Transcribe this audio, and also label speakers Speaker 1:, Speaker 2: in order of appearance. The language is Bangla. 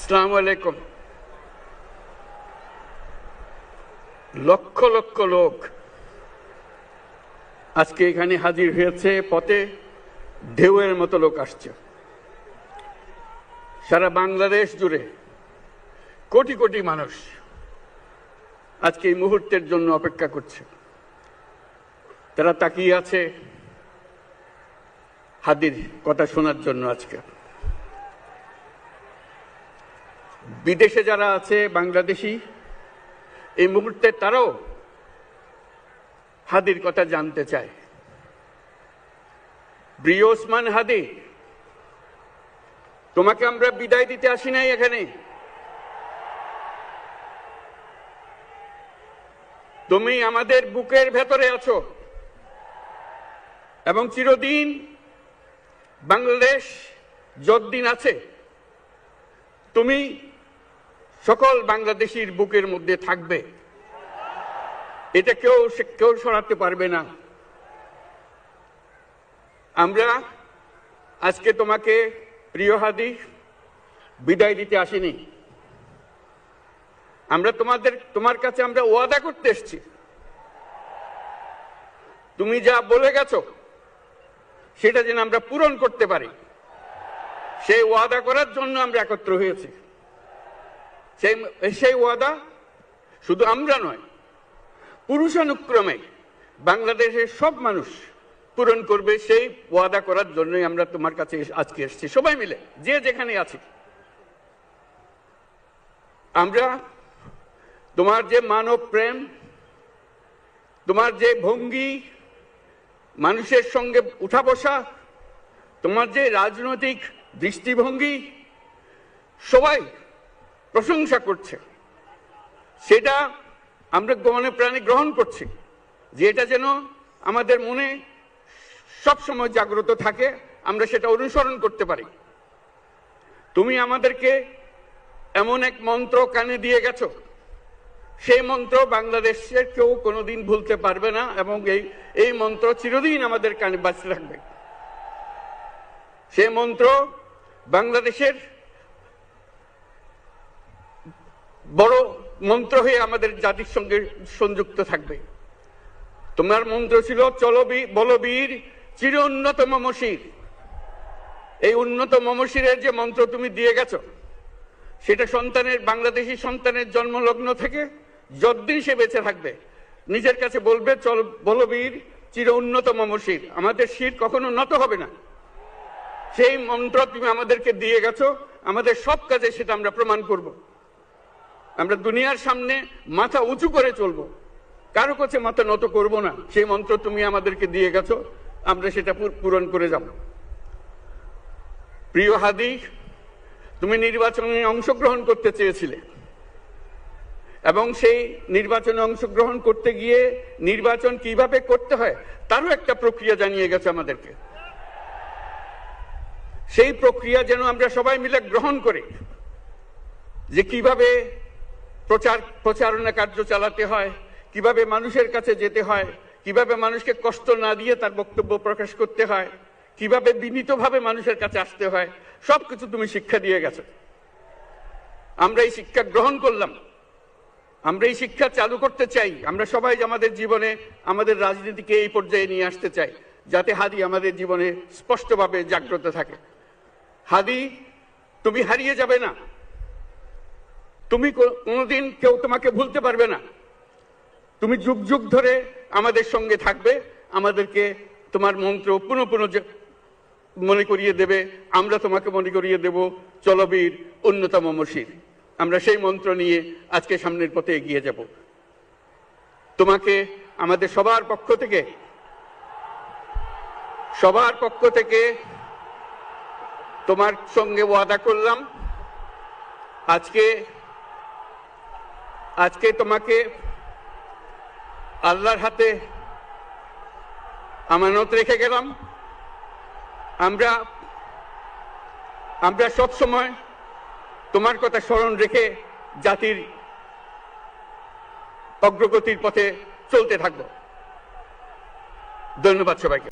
Speaker 1: আসসালামু আলাইকুম। লক্ষ লক্ষ লোক আজকে এখানে হাজির হয়েছে, পথে ঢেউয়ের মতো লোক আসছে। সারা বাংলাদেশ জুড়ে কোটি কোটি মানুষ আজকে এই মুহূর্তের জন্য অপেক্ষা করছে। তারা তাকিয়ে আছে হাদির কথা শোনার জন্য। আজকে বিদেশে যারা আছে বাংলাদেশি, এই মুহূর্তে তারাও হাদির কথা জানতে চায়। প্রিয় ওসমান হাদি, তোমাকে আমরা বিদায় দিতে আসি নাই এখানে। তুমি আমাদের বুকের ভেতরে আছো এবং চিরদিন বাংলাদেশ যতদিন আছে তুমি সকল বাংলাদেশির বুকের মধ্যে থাকবে। এটা কেউ সরাতে পারবে না। আমরা আজকে তোমাকে প্রিয় হাদি বিদায় দিতে আসিনি। আমরা তোমার কাছে আমরা ওয়াদা করতে এসেছি। তুমি যা বলে গেছো সেটা যেন আমরা পূরণ করতে পারি, সেই ওয়াদা করার জন্য আমরা একত্র হয়েছি। সেই ওয়াদা শুধু আমরা নয়, পুরুষানুক্রমে বাংলাদেশের সব মানুষ পূরণ করবে। সেই ওয়াদা করার জন্যই আমরা তোমার কাছে আজকে এসেছি, সবাই মিলে যে যেখানে আছি। আমরা তোমার যে মানব প্রেম, তোমার যে ভঙ্গি, মানুষের সঙ্গে উঠা বসা, তোমার যে রাজনৈতিক দৃষ্টিভঙ্গি, সবাই প্রশংসা করছে। সেটা আমরা মনে প্রাণে গ্রহণ করছি, যে এটা যেন আমাদের মনে সব সময় জাগ্রত থাকে, আমরা সেটা অনুসরণ করতে পারি। তুমি আমাদেরকে এমন এক মন্ত্র কানে দিয়ে গেছো, সেই মন্ত্র বাংলাদেশের কেউ কোনোদিন ভুলতে পারবে না এবং এই মন্ত্র চিরদিন আমাদের কানে বাঁচতে থাকবে। সেই মন্ত্র বাংলাদেশের বড় মন্ত্র হয়ে আমাদের জাতির সঙ্গে সংযুক্ত থাকবে। তোমার মন্ত্র ছিল চলো বলবীর চির উন্নত মমশির। এই উন্নত মমশিরের যে মন্ত্র তুমি দিয়ে গেছো, সেটা বাংলাদেশি সন্তানের জন্মলগ্ন থেকে যতদিন সে বেঁচে থাকবে নিজের কাছে বলবে চল বলবীর চির উন্নত মমশির, আমাদের শির কখনো নত হবে না। সেই মন্ত্র তুমি আমাদেরকে দিয়ে গেছো, আমাদের সব কাজে সেটা আমরা প্রমাণ করব। আমরা দুনিয়ার সামনে মাথা উঁচু করে চলবো, কারো কাছে মাথা নত করব না। সেই মন্ত্র তুমি আমাদেরকে দিয়ে গেছো, আমরা সেটা পূরণ করে যাব। প্রিয় হাদি, তুমি নির্বাচনে অংশগ্রহণ করতে চেয়েছিলে এবং সেই নির্বাচনে অংশগ্রহণ করতে গিয়ে নির্বাচন কিভাবে করতে হয় তারও একটা প্রক্রিয়া জানিয়ে গেছে আমাদেরকে। সেই প্রক্রিয়া যেন আমরা সবাই মিলে গ্রহণ করি, যে কিভাবে প্রচারণা কার্য চালাতে হয়, কিভাবে মানুষের কাছে যেতে হয়, কিভাবে মানুষকে কষ্ট না দিয়ে তার বক্তব্য প্রকাশ করতে হয়, কিভাবে বিনীতভাবে মানুষের কাছে আসতে হয়, সবকিছু তুমি শিক্ষা দিয়ে গেছো। আমরা এই শিক্ষা গ্রহণ করলাম, আমরা এই শিক্ষা চালু করতে চাই। আমরা সবাই আমাদের জীবনে আমাদের রাজনীতিকে এই পর্যায়ে নিয়ে আসতে চাই, যাতে হাদি আমাদের জীবনে স্পষ্টভাবে জাগ্রত থাকে। হাদি, তুমি হারিয়ে যাবে না, তুমি কোনোদিন কেউ তোমাকে ভুলতে পারবে না। তুমি যুগ যুগ ধরে আমাদের সঙ্গে থাকবে, আমাদেরকে তোমার মন্ত্র পুনঃ পুনঃ মনে করিয়ে দেবে, আমরা তোমাকে মনে করিয়ে দেব চলবীর উন্নত মমশির। আমরা সেই মন্ত্র নিয়ে আজকে সামনের পথে এগিয়ে যাব। তোমাকে আমাদের সবার পক্ষ থেকে তোমার সঙ্গে ওয়াদা করলাম, আজকে তোমাকে আল্লাহর হাতে আমানত রেখে গেলাম। আমরা সব সময় তোমার কথা স্মরণ রেখে জাতির অগ্রগতির পথে চলতে থাকব। ধন্যবাদ সবাইকে।